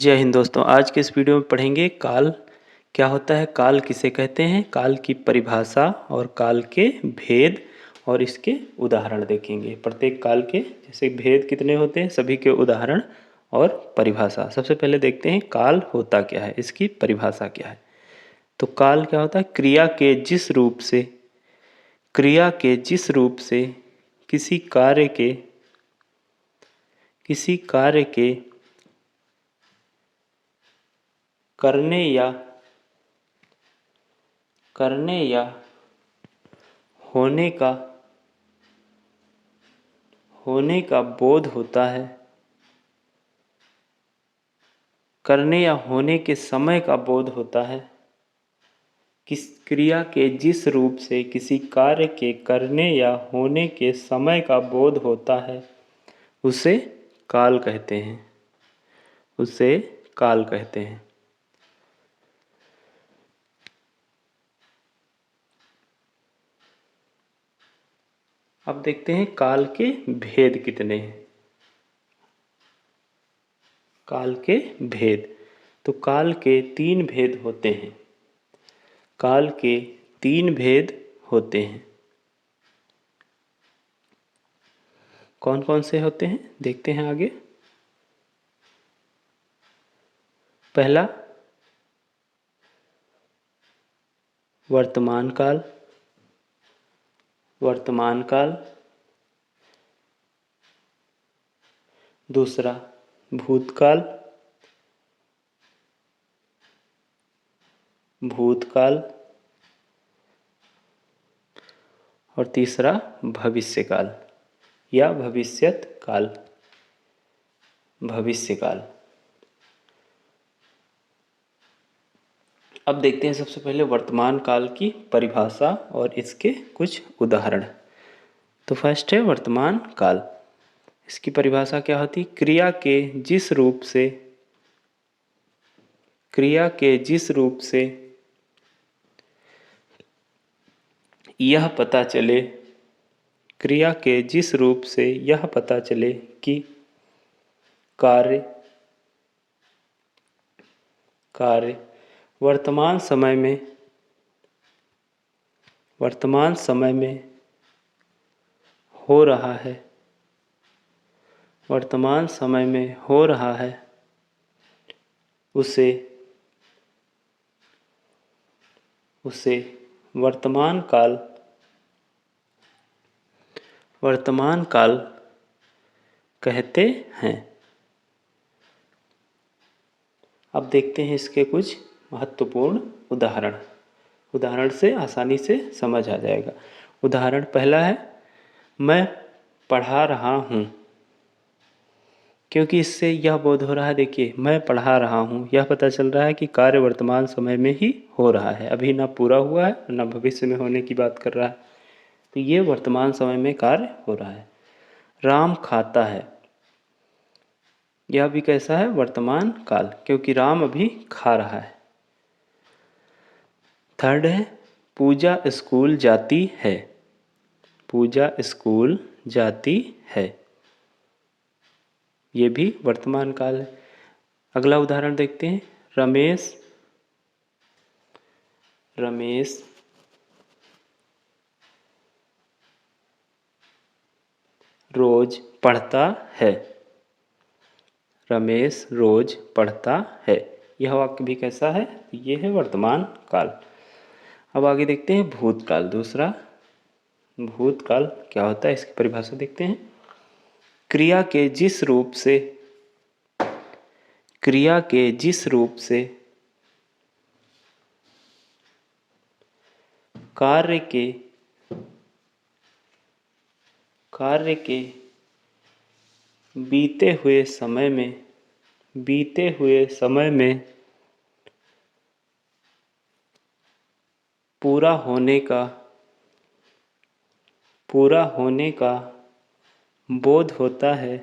जय हिंद दोस्तों। आज के इस वीडियो में पढ़ेंगे काल क्या होता है, काल किसे कहते हैं, काल की परिभाषा और काल के भेद और इसके उदाहरण देखेंगे। प्रत्येक काल के जैसे भेद कितने होते हैं, सभी के उदाहरण और परिभाषा। सबसे पहले देखते हैं काल होता क्या है, इसकी परिभाषा क्या है। तो काल क्या होता है, क्रिया के जिस रूप से किसी कार्य के करने या होने का बोध होता है, करने या होने के समय का बोध होता है। किस क्रिया के जिस रूप से किसी कार्य के करने या होने के समय का बोध होता है उसे काल कहते हैं। अब देखते हैं काल के भेद कितने हैं। काल के भेद, तो काल के तीन भेद होते हैं। काल के तीन भेद होते हैं। कौन कौन से होते हैं देखते हैं आगे। पहला वर्तमान काल, दूसरा भूतकाल और तीसरा भविष्यकाल या भविष्यकाल। अब देखते हैं सबसे पहले वर्तमान काल की परिभाषा और इसके कुछ उदाहरण। तो फर्स्ट है वर्तमान काल। इसकी परिभाषा क्या होती, क्रिया के जिस रूप से यह पता चले कि कार्य वर्तमान समय में हो रहा है, उसे वर्तमान काल कहते हैं। अब देखते हैं इसके कुछ महत्वपूर्ण उदाहरण से आसानी से समझ आ जाएगा। उदाहरण पहला है, मैं पढ़ा रहा हूँ। क्योंकि इससे यह बोध हो रहा है, देखिए मैं पढ़ा रहा हूँ, यह पता चल रहा है कि कार्य वर्तमान समय में ही हो रहा है, अभी ना पूरा हुआ है ना भविष्य में होने की बात कर रहा है। तो ये वर्तमान समय में कार्य हो रहा है। राम खाता है, यह भी कैसा है, वर्तमान काल, क्योंकि राम अभी खा रहा है। थर्ड है, पूजा स्कूल जाती है, ये भी वर्तमान काल है। अगला उदाहरण देखते हैं, रमेश रोज पढ़ता है। यह वाक्य भी कैसा है, ये है वर्तमान काल। अब आगे देखते हैं भूतकाल। दूसरा भूतकाल क्या होता है, इसकी परिभाषा देखते हैं। क्रिया के जिस रूप से कार्य के बीते हुए समय में पूरा होने का बोध होता है।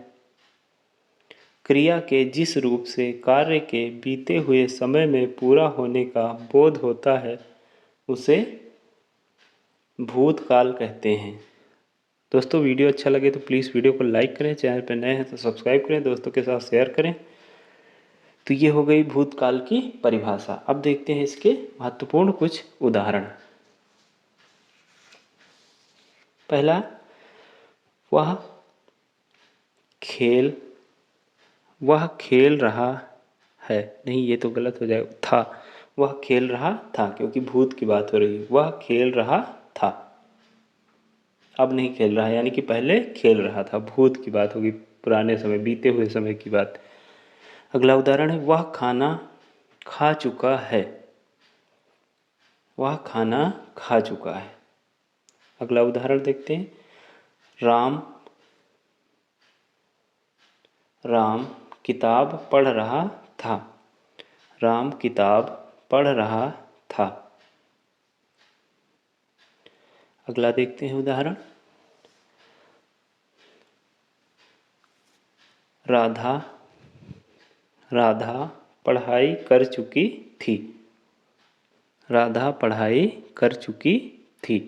क्रिया के जिस रूप से कार्य के बीते हुए समय में पूरा होने का बोध होता है उसे भूतकाल कहते हैं। दोस्तों वीडियो अच्छा लगे तो प्लीज़ वीडियो को लाइक करें, चैनल पर नए हैं तो सब्सक्राइब करें, दोस्तों के साथ शेयर करें। तो ये हो गई भूतकाल की परिभाषा। अब देखते हैं इसके महत्वपूर्ण कुछ उदाहरण। पहला, वह खेल रहा है, नहीं ये तो गलत हो जाएगा, था। वह खेल रहा था, क्योंकि भूत की बात हो रही है। वह खेल रहा था, अब नहीं खेल रहा है, यानी कि पहले खेल रहा था। भूत की बात होगी, पुराने समय, बीते हुए समय की बात। अगला उदाहरण है, वह खाना खा चुका है। वह खाना खा चुका है। अगला उदाहरण देखते हैं, राम किताब पढ़ रहा था। राम किताब पढ़ रहा था। अगला देखते हैं उदाहरण, राधा पढ़ाई कर चुकी थी। राधा पढ़ाई कर चुकी थी।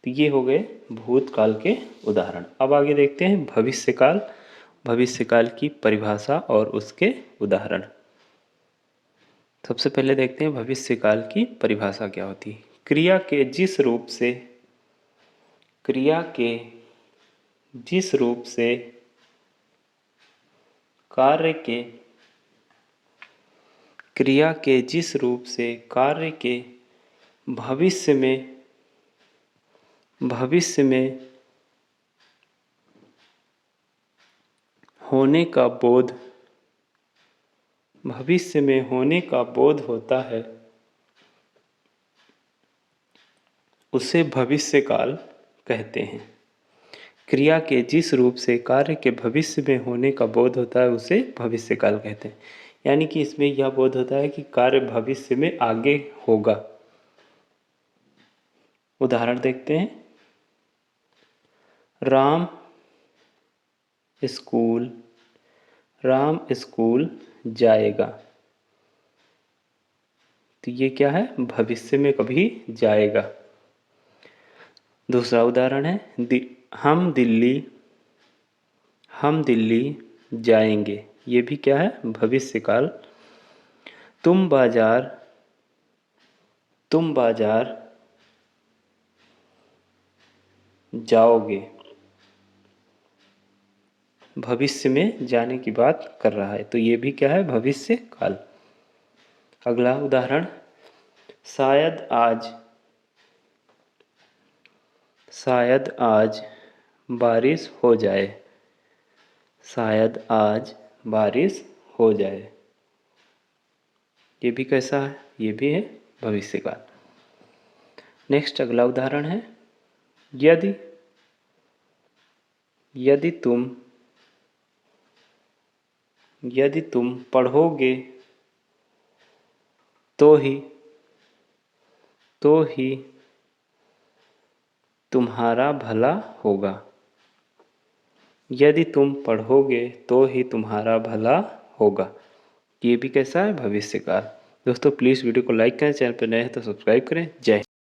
तो ये हो गए भूतकाल के उदाहरण। अब आगे देखते हैं भविष्यकाल। भविष्यकाल की परिभाषा और उसके उदाहरण। सबसे पहले देखते हैं भविष्यकाल की परिभाषा क्या होती है। क्रिया के जिस रूप से कार्य के भविष्य में होने का बोध होता है, उसे भविष्यकाल कहते हैं। क्रिया के जिस रूप से कार्य के भविष्य में होने का बोध होता है, उसे भविष्यकाल कहते हैं। यानी कि इसमें यह बोध होता है कि कार्य भविष्य में आगे होगा। उदाहरण देखते हैं, राम स्कूल जाएगा। तो ये क्या है, भविष्य में कभी जाएगा। दूसरा उदाहरण है, हम दिल्ली जाएंगे। ये भी क्या है, भविष्यकाल। तुम बाजार जाओगे। भविष्य में जाने की बात कर रहा है, तो ये भी क्या है, भविष्यकाल। अगला उदाहरण, शायद आज बारिश हो जाए। शायद आज बारिश हो जाए। ये भी कैसा है, ये भी है भविष्यकाल। नेक्स्ट अगला उदाहरण है, यदि तुम पढ़ोगे तो ही तुम्हारा भला होगा। यदि तुम पढ़ोगे तो ही तुम्हारा भला होगा। ये भी कैसा है, भविष्यकाल। दोस्तों प्लीज़ वीडियो को लाइक करें, चैनल पर नए हैं तो सब्सक्राइब करें। जय हिंद।